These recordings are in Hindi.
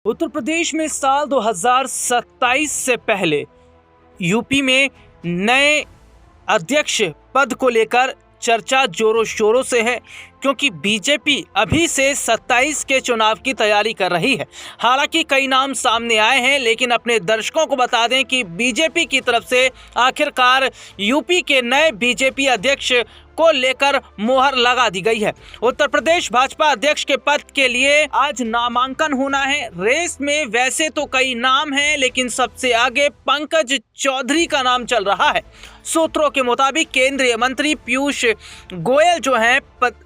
उत्तर प्रदेश में साल 2027 से पहले यूपी में नए अध्यक्ष पद को लेकर चर्चा जोरों शोरों से है, क्योंकि बीजेपी अभी से 27 के चुनाव की तैयारी कर रही है। हालांकि कई नाम सामने आए हैं, लेकिन अपने दर्शकों को बता दें कि बीजेपी की तरफ से आखिरकार यूपी के नए बीजेपी अध्यक्ष को लेकर मोहर लगा दी गई है। उत्तर प्रदेश भाजपा अध्यक्ष के पद के लिए आज नामांकन होना है। रेस में वैसे तो कई नाम हैं, लेकिन सबसे आगे पंकज चौधरी का नाम चल रहा है। सूत्रों के मुताबिक केंद्रीय मंत्री पीयूष गोयल जो हैं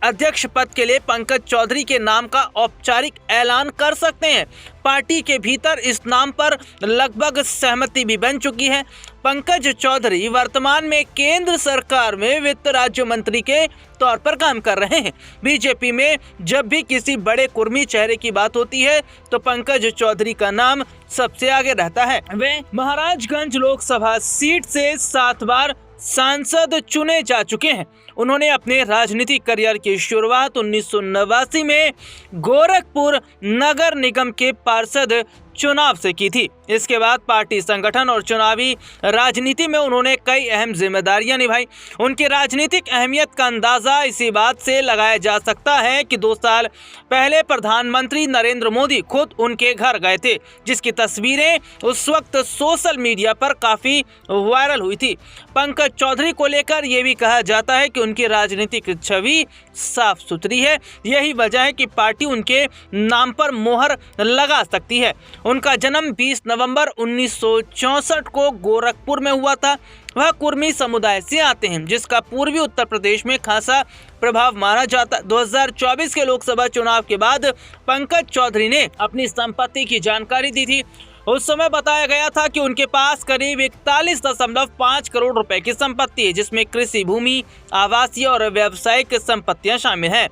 अध्यक्ष पद के लिए पंकज चौधरी के नाम का औपचारिक ऐलान कर सकते हैं। पार्टी के भीतर इस नाम पर लगभग सहमति भी बन चुकी है। पंकज चौधरी वर्तमान में केंद्र सरकार में वित्त राज्य मंत्री के तौर पर काम कर रहे हैं। बीजेपी में जब भी किसी बड़े कुर्मी चेहरे की बात होती है तो पंकज चौधरी का नाम सबसे आगे रहता है। वे महाराजगंज लोकसभा सीट से 7 बार सांसद चुने जा चुके हैं। उन्होंने अपने राजनीतिक करियर की शुरुआत 1989 में गोरखपुर नगर निगम के पार्षद चुनाव से की थी। इसके बाद पार्टी संगठन और चुनावी राजनीति में उन्होंने कई अहम जिम्मेदारियां निभाई। उनकी राजनीतिक अहमियत का अंदाजा इसी बात से लगाया जा सकता है कि 2 साल पहले प्रधानमंत्री नरेंद्र मोदी खुद उनके घर गए थे, जिसकी तस्वीरें उस वक्त सोशल मीडिया पर काफी वायरल हुई थी। पंकज चौधरी को लेकर यह भी कहा जाता है कि उनकी राजनीतिक छवि साफ सुथरी है। यही वजह है कि पार्टी उनके नाम पर मोहर लगा सकती है। उनका जन्म 20 नवंबर 1964 को गोरखपुर में हुआ था। वह कुर्मी समुदाय से आते हैं, जिसका पूर्वी उत्तर प्रदेश में खासा प्रभाव माना जाता। 2024 के लोकसभा चुनाव के बाद पंकज चौधरी ने अपनी संपत्ति की जानकारी दी थी। उस समय बताया गया था कि उनके पास करीब 41.5 करोड़ रुपए की संपत्ति है, जिसमें कृषि भूमि, आवासीय और व्यावसायिक संपत्तियां शामिल हैं।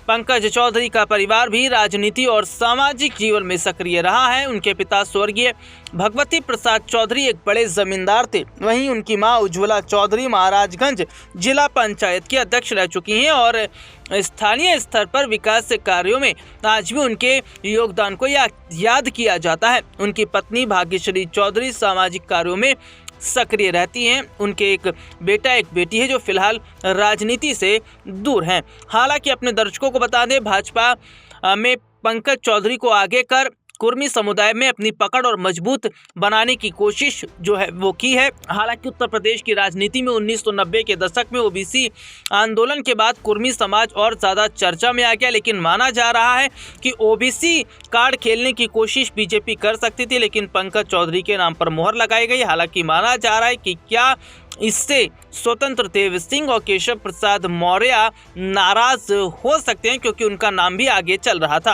पंकज चौधरी का परिवार भी राजनीति और सामाजिक जीवन में सक्रिय रहा है। उनके पिता स्वर्गीय भगवती प्रसाद चौधरी एक बड़े जमींदार थे। वहीं उनकी मां उज्ज्वला चौधरी महाराजगंज जिला पंचायत की अध्यक्ष रह चुकी हैं और स्थानीय स्तर पर विकास कार्यों में आज भी उनके योगदान को याद किया जाता है। उनकी पत्नी भाग्यश्री चौधरी सामाजिक कार्यों में सक्रिय रहती हैं। उनके एक बेटा एक बेटी है जो फिलहाल राजनीति से दूर हैं। हालांकि अपने दर्शकों को बता दें, भाजपा में पंकज चौधरी को आगे कर कुर्मी समुदाय में अपनी पकड़ और मजबूत बनाने की कोशिश जो है वो की है। हालांकि उत्तर प्रदेश की राजनीति में 1990 के दशक में ओबीसी आंदोलन के बाद कुर्मी समाज और ज़्यादा चर्चा में आ गया, लेकिन माना जा रहा है कि ओबीसी कार्ड खेलने की कोशिश बीजेपी कर सकती थी, लेकिन पंकज चौधरी के नाम पर मोहर लगाई गई। हालांकि माना जा रहा है कि क्या इससे स्वतंत्र देव सिंह और केशव प्रसाद मौर्य नाराज हो सकते हैं, क्योंकि उनका नाम भी आगे चल रहा था।